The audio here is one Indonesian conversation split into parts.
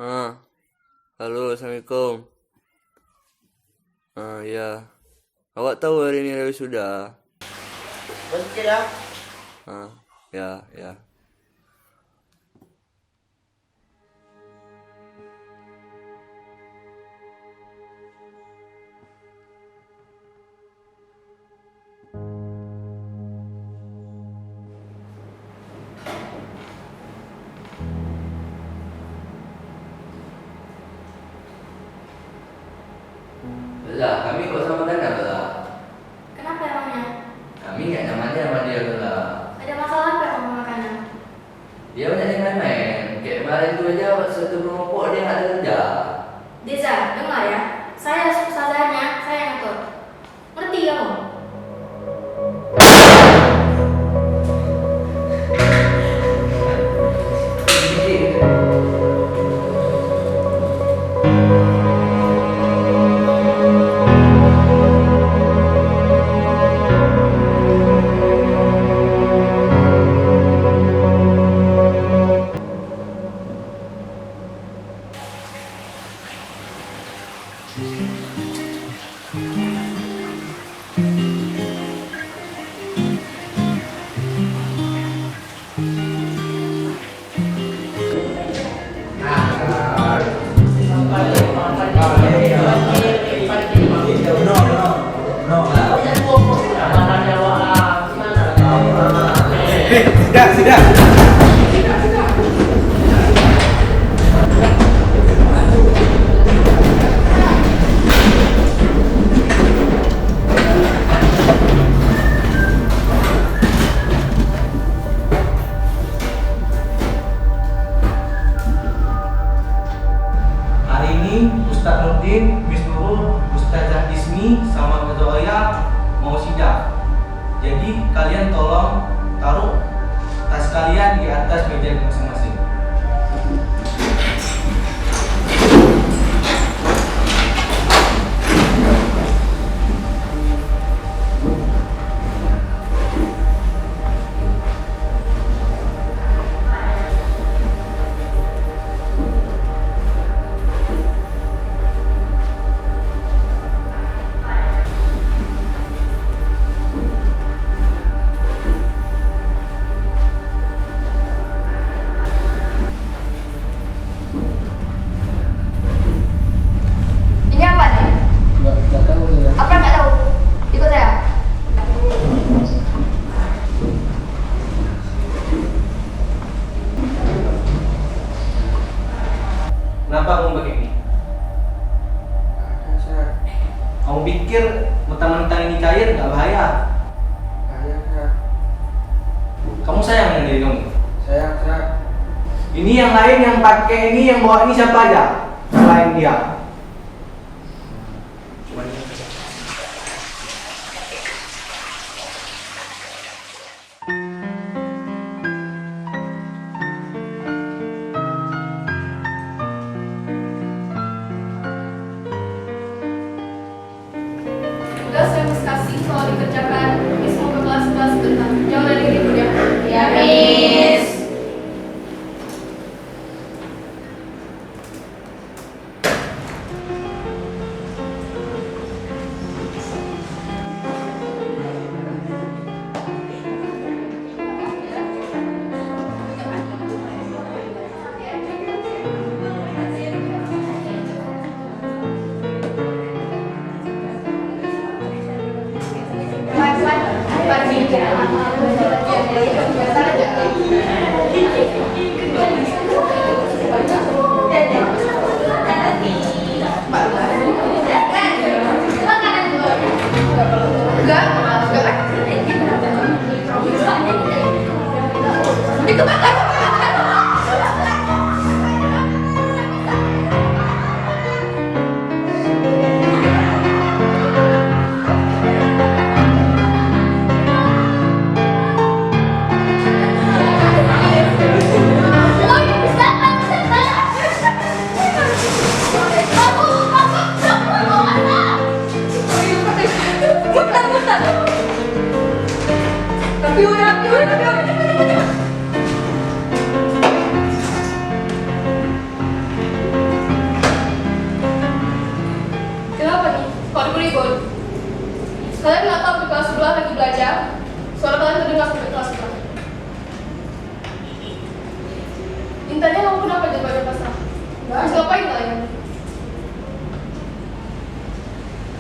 Ah, halo, assalamualaikum. Ya. Awak tahu hari ini hari sudah. Betul ya? Ya. Lah, kami kok sama Dana lah. Kenapa emangnya? Kami nggak nyaman sama dia lah. Ada masalah apa sama makanan? Dia banyak yang main-main. Kayak kemarin itu aja satu kelompok dia nggak ada kerja. Deza, dengar ya. Saya ustazahnya, saya yang ngatur. Ngerti kamu? Sudah. Hari ini Ustadz Nurdin, Miss Nurul, Ustazah Ismi, sama Ustazah Oya mau sidang. Jadi kalian tolong taruh tas kalian di atas meja masing-masing. Ini apa nih? Nggak tahu ya. Apa nggak tahu? Ikut saya. Kenapa kamu pakai ini? Kamu pikir mentang-mentang ini cair nggak bahaya? Kamu sayang dengan diri kamu? Saya Ini yang lain yang pakai ini, yang bawa ini siapa aja? Selain dia. Tugas yang Miss kasih soal dikerjakan. Miss mau ke kelas 11 sebentar. Jangan ada gitu ya. Ya, Miss. apa nih? Kok ribut-ribut? Kalian nggak tahu di kelas sebelah lagi belajar? Suara kalian terdengar sampai kelas sebelah. Intannya kamu kenapa jadi banyak pasrah? Habis ngapain kalian?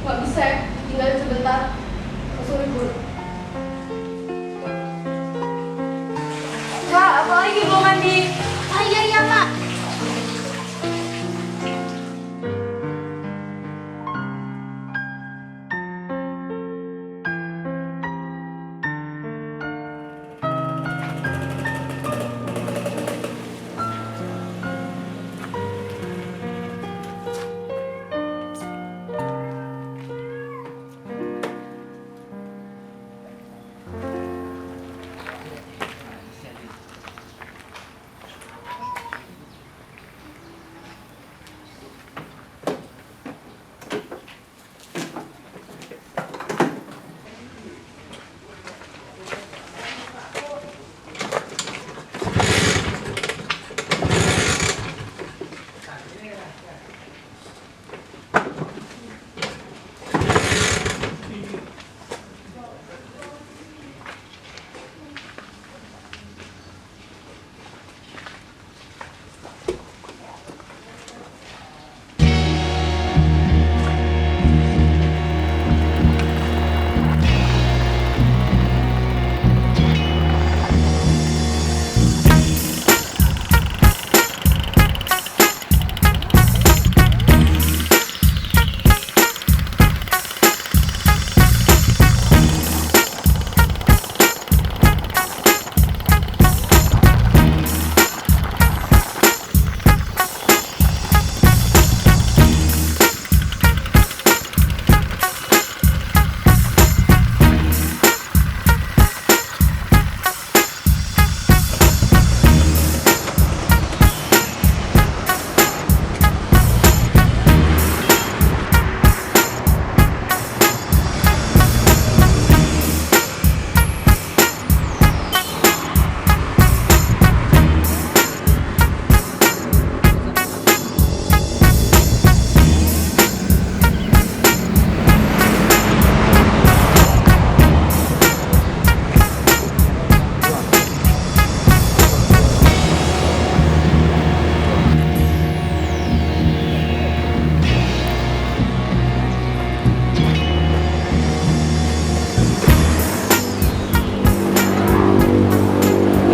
Nggak bisa ya, tinggalin sebentar. Langsung ribut. Kak, apalagi belum mandi? Oh iya iya Kak.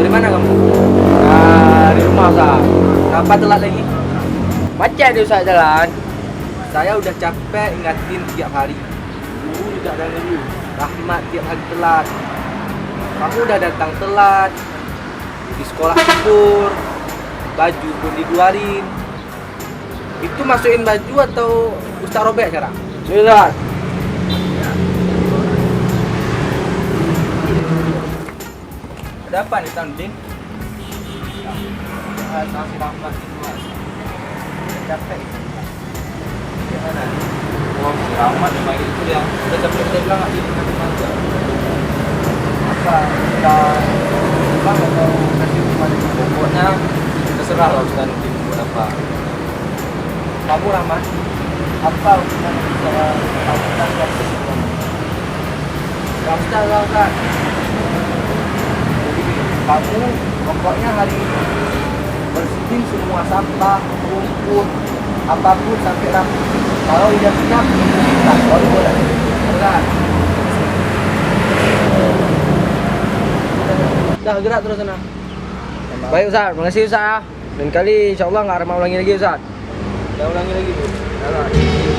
Dari mana kamu? Di rumah Ustaz. Kenapa telat lagi? Macet dia Ustaz jalan. Saya udah capek ingatin tiap hari. Guru tidak ada dulu. Rahmat tiap hari telat. Kamu udah datang telat. Di sekolah tidur. Baju pun dikeluarin. Itu masukin baju atau Ustaz robek sekarang? Ustaz. Ada apa nih Tanudin? Kasih rahmat itu Mas. Capek. Gimana? Oh, si Rahmat memang itu yang udah capek kita bilang nggak gitu aja. Apa? Kita bilang atau kasih kepada pokoknya terserah lah Ustaz Tanudin buat apa. Kamu Rahmat, apa hubungan antara kamu dan Ustaz? Gak usah, gak usah. Kamu pokoknya hari ini bersihin semua sampah, rumput, apapun sampai rapi. Kalau tidak siap, kita baru boleh. Berat. Dah gerak terus sana. Baik Ustaz, makasih Ustaz. Lain kali insyaallah enggak ramah ulangi lagi Ustaz. Kita ulangi lagi, Bu. Jalan.